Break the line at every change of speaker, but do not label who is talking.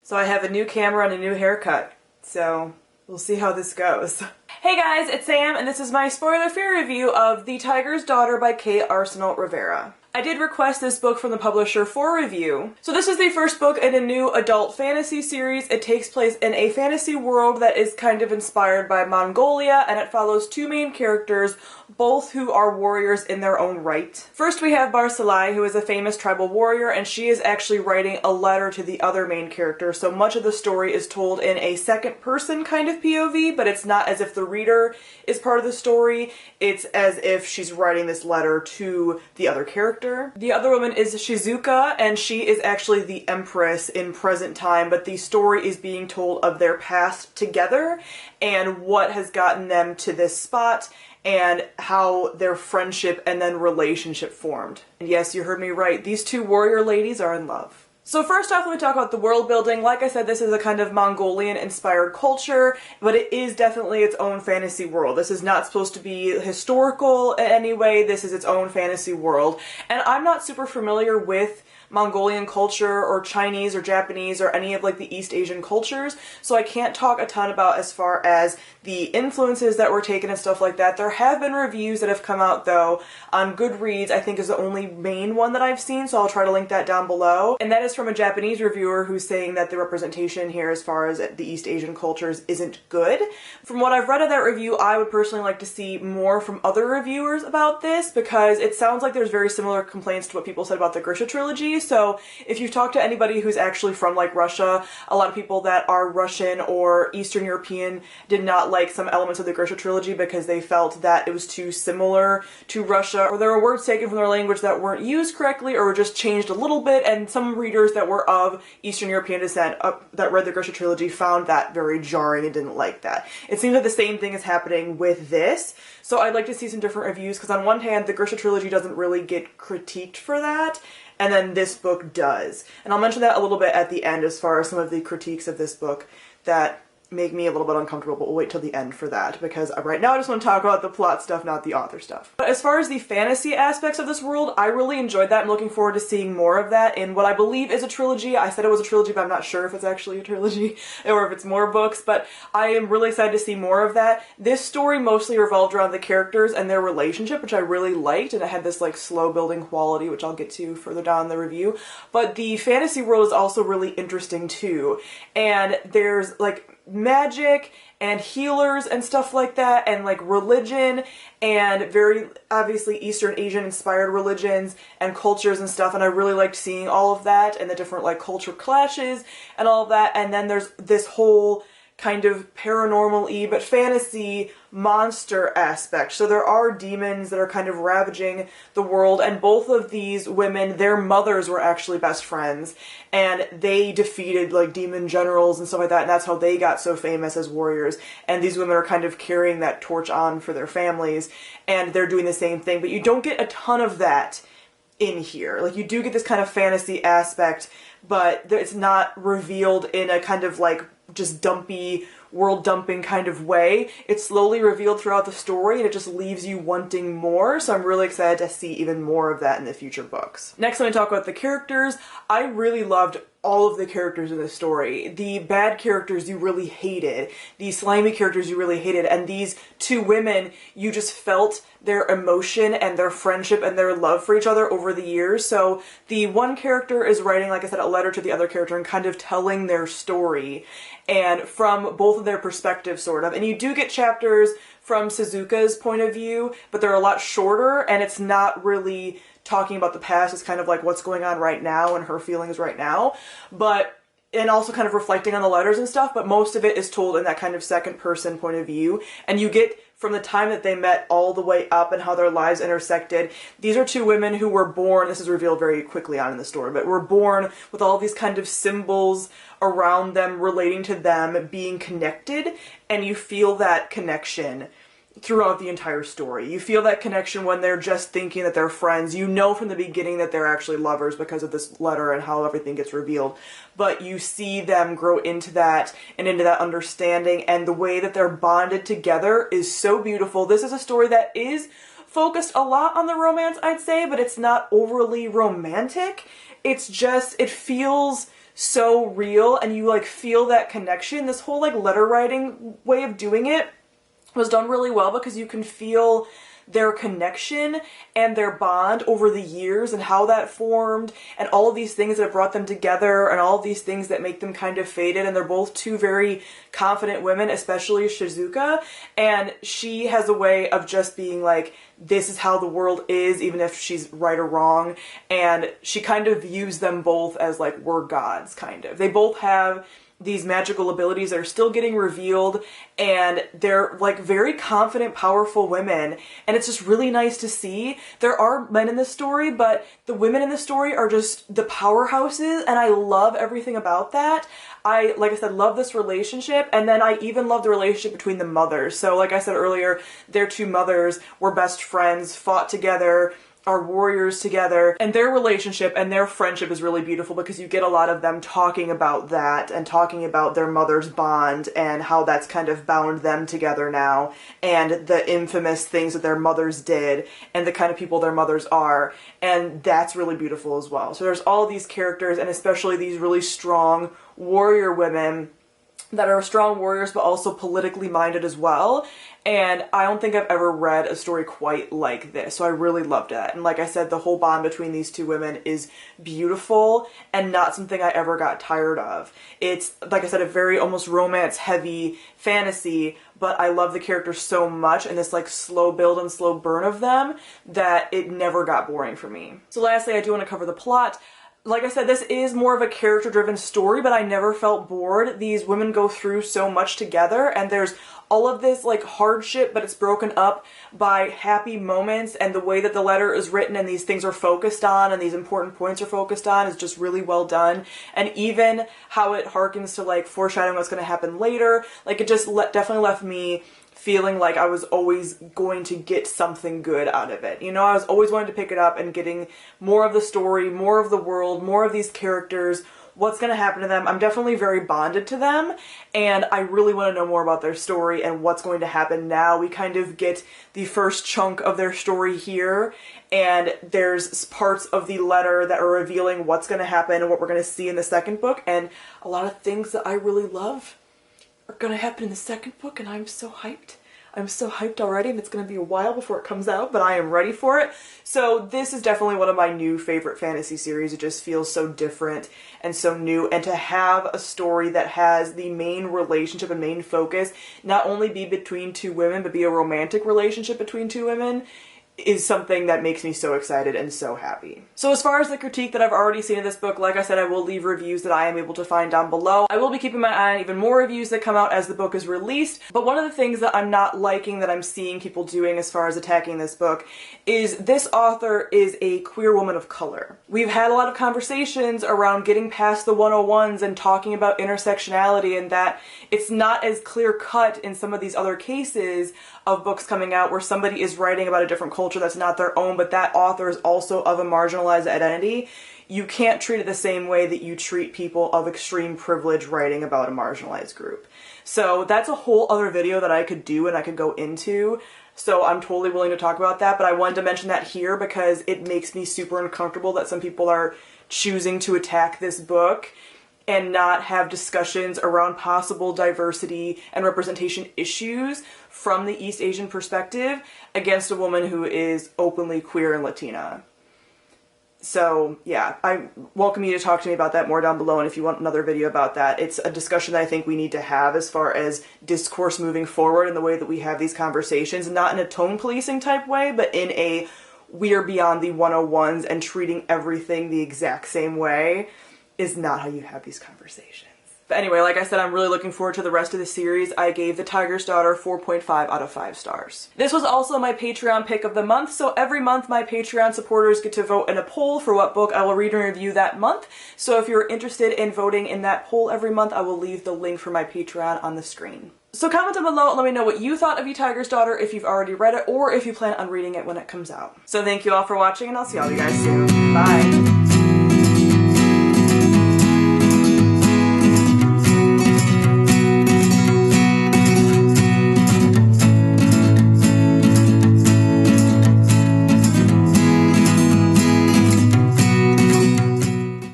So I have a new camera and a new haircut, so we'll see how this goes. Hey guys, it's Sam, and this is my spoiler-free review of The Tiger's Daughter by K Arsenault Rivera. I did request this book from the publisher for review. So this is the first book in a new adult fantasy series. It takes place in a fantasy world that is kind of inspired by Mongolia, and it follows two main characters, both who are warriors in their own right. First we have Barsalai, who is a famous tribal warrior, and she is actually writing a letter to the other main character, so much of the story is told in a second person kind of POV, but it's not as if the reader is part of the story, it's as if she's writing this letter to the other character. The other woman is Shizuka, and she is actually the Empress in present time, but the story is being told of their past together and what has gotten them to this spot and how their friendship and then relationship formed. And yes, you heard me right, these two warrior ladies are in love. So first off, let me talk about the world building. Like I said, this is a kind of Mongolian-inspired culture, but it is definitely its own fantasy world. This is not supposed to be historical in any way. This is its own fantasy world. And I'm not super familiar with Mongolian culture or Chinese or Japanese or any of like the East Asian cultures, so I can't talk a ton about as far as the influences that were taken and stuff like that. There have been reviews that have come out though on Goodreads, I think is the only main one that I've seen, so I'll try to link that down below. And that is from a Japanese reviewer who's saying that the representation here as far as the East Asian cultures isn't good. From what I've read of that review, I would personally like to see more from other reviewers about this, because it sounds like there's very similar complaints to what people said about the Grisha trilogy. So if you've talked to anybody who's actually from like Russia, a lot of people that are Russian or Eastern European did not like some elements of the Grisha trilogy because they felt that it was too similar to Russia, or there were words taken from their language that weren't used correctly or were just changed a little bit, and some readers that were of Eastern European descent that read the Grisha trilogy found that very jarring and didn't like that. It seems like the same thing is happening with this, so I'd like to see some different reviews, because on one hand the Grisha trilogy doesn't really get critiqued for that, and then this book does. And I'll mention that a little bit at the end as far as some of the critiques of this book that make me a little bit uncomfortable, but we'll wait till the end for that, because right now I just want to talk about the plot stuff, not the author stuff. But as far as the fantasy aspects of this world, I really enjoyed that. I'm looking forward to seeing more of that in what I believe is a trilogy. I said it was a trilogy, but I'm not sure if it's actually a trilogy or if it's more books, but I am really excited to see more of that. This story mostly revolved around the characters and their relationship, which I really liked, and it had this like slow building quality, which I'll get to further down in the review. But the fantasy world is also really interesting too, and there's like magic and healers and stuff like that, and like religion and very obviously Eastern Asian inspired religions and cultures and stuff, and I really liked seeing all of that and the different like culture clashes and all of that. And then there's this whole kind of paranormal-y but fantasy monster aspect. So there are demons that are kind of ravaging the world, and both of these women, their mothers were actually best friends, and they defeated like demon generals and stuff like that, and that's how they got so famous as warriors. And these women are kind of carrying that torch on for their families, and they're doing the same thing, but you don't get a ton of that in here. Like, you do get this kind of fantasy aspect, but it's not revealed in a kind of like just dumpy, world dumping kind of way. It's slowly revealed throughout the story, and it just leaves you wanting more, so I'm really excited to see even more of that in the future books. Next, I'm going to talk about the characters. I really loved all of the characters in this story. The bad characters you really hated, the slimy characters you really hated, and these two women, you just felt their emotion and their friendship and their love for each other over the years. So the one character is writing, like I said, a letter to the other character and kind of telling their story, and from both of their perspectives, sort of. And you do get chapters from Suzuka's point of view, but they're a lot shorter, and it's not really talking about the past. It's kind of like what's going on right now and her feelings right now, and also kind of reflecting on the letters and stuff, but most of it is told in that kind of second person point of view, and you get from the time that they met all the way up and how their lives intersected. These are two women who were born, this is revealed very quickly on in the story, but were born with all these kind of symbols around them relating to them being connected, and you feel that connection throughout the entire story. You feel that connection when they're just thinking that they're friends. You know from the beginning that they're actually lovers because of this letter and how everything gets revealed. But you see them grow into that and into that understanding, and the way that they're bonded together is so beautiful. This is a story that is focused a lot on the romance, I'd say, but it's not overly romantic. It's just, it feels so real, and you like feel that connection. This whole like letter writing way of doing it was done really well because you can feel their connection and their bond over the years and how that formed and all of these things that have brought them together and all of these things that make them kind of faded. And they're both two very confident women, especially Shizuka, and she has a way of just being like, this is how the world is, even if she's right or wrong. And she kind of views them both as like, we're gods, kind of. They both have these magical abilities that are still getting revealed, and they're like very confident, powerful women, and it's just really nice to see. There are men in this story, but the women in the story are just the powerhouses, and I love everything about that. I, like I said, love this relationship, and then I even love the relationship between the mothers. So like I said earlier, their two mothers were best friends, fought together, are warriors together, and their relationship and their friendship is really beautiful because you get a lot of them talking about that and talking about their mother's bond and how that's kind of bound them together now, and the infamous things that their mothers did and the kind of people their mothers are, and that's really beautiful as well. So there's all of these characters, and especially these really strong warrior women that are strong warriors but also politically minded as well, and I don't think I've ever read a story quite like this, so I really loved it. And like I said, the whole bond between these two women is beautiful and not something I ever got tired of. It's, like I said, a very almost romance heavy fantasy, but I love the characters so much and this like slow build and slow burn of them that it never got boring for me. So lastly, I do want to cover the plot. Like I said, this is more of a character-driven story, but I never felt bored. These women go through so much together, and there's all of this like hardship, but it's broken up by happy moments, and the way that the letter is written and these things are focused on and these important points are focused on is just really well done. And even how it harkens to like foreshadowing what's going to happen later, like it just definitely left me feeling like I was always going to get something good out of it. You know, I was always wanting to pick it up and getting more of the story, more of the world, more of these characters, what's going to happen to them. I'm definitely very bonded to them, and I really want to know more about their story and what's going to happen now. We kind of get the first chunk of their story here, and there's parts of the letter that are revealing what's going to happen and what we're going to see in the second book, and a lot of things that I really love are going to happen in the second book, and I'm so hyped. I'm so hyped already, and it's going to be a while before it comes out, but I am ready for it. So this is definitely one of my new favorite fantasy series. It just feels so different and so new, and to have a story that has the main relationship and main focus not only be between two women, but be a romantic relationship between two women is something that makes me so excited and so happy. So as far as the critique that I've already seen of this book, like I said, I will leave reviews that I am able to find down below. I will be keeping my eye on even more reviews that come out as the book is released, but one of the things that I'm not liking that I'm seeing people doing as far as attacking this book is this author is a queer woman of color. We've had a lot of conversations around getting past the 101s and talking about intersectionality, and that it's not as clear cut in some of these other cases of books coming out where somebody is writing about a different culture that's not their own, but that author is also of a marginalized identity. You can't treat it the same way that you treat people of extreme privilege writing about a marginalized group. So that's a whole other video that I could do and I could go into. So I'm totally willing to talk about that, but I wanted to mention that here because it makes me super uncomfortable that some people are choosing to attack this book and not have discussions around possible diversity and representation issues from the East Asian perspective against a woman who is openly queer and Latina. So yeah, I welcome you to talk to me about that more down below, and if you want another video about that, it's a discussion that I think we need to have as far as discourse moving forward in the way that we have these conversations, not in a tone policing type way, but in a we're beyond the 101s and treating everything the exact same way is not how you have these conversations. But anyway, like I said, I'm really looking forward to the rest of the series. I gave The Tiger's Daughter 4.5 out of 5 stars. This was also my Patreon pick of the month, so every month my Patreon supporters get to vote in a poll for what book I will read and review that month. So if you're interested in voting in that poll every month, I will leave the link for my Patreon on the screen. So comment down below and let me know what you thought of The Tiger's Daughter, if you've already read it, or if you plan on reading it when it comes out. So thank you all for watching, and I'll see all you guys soon. Bye!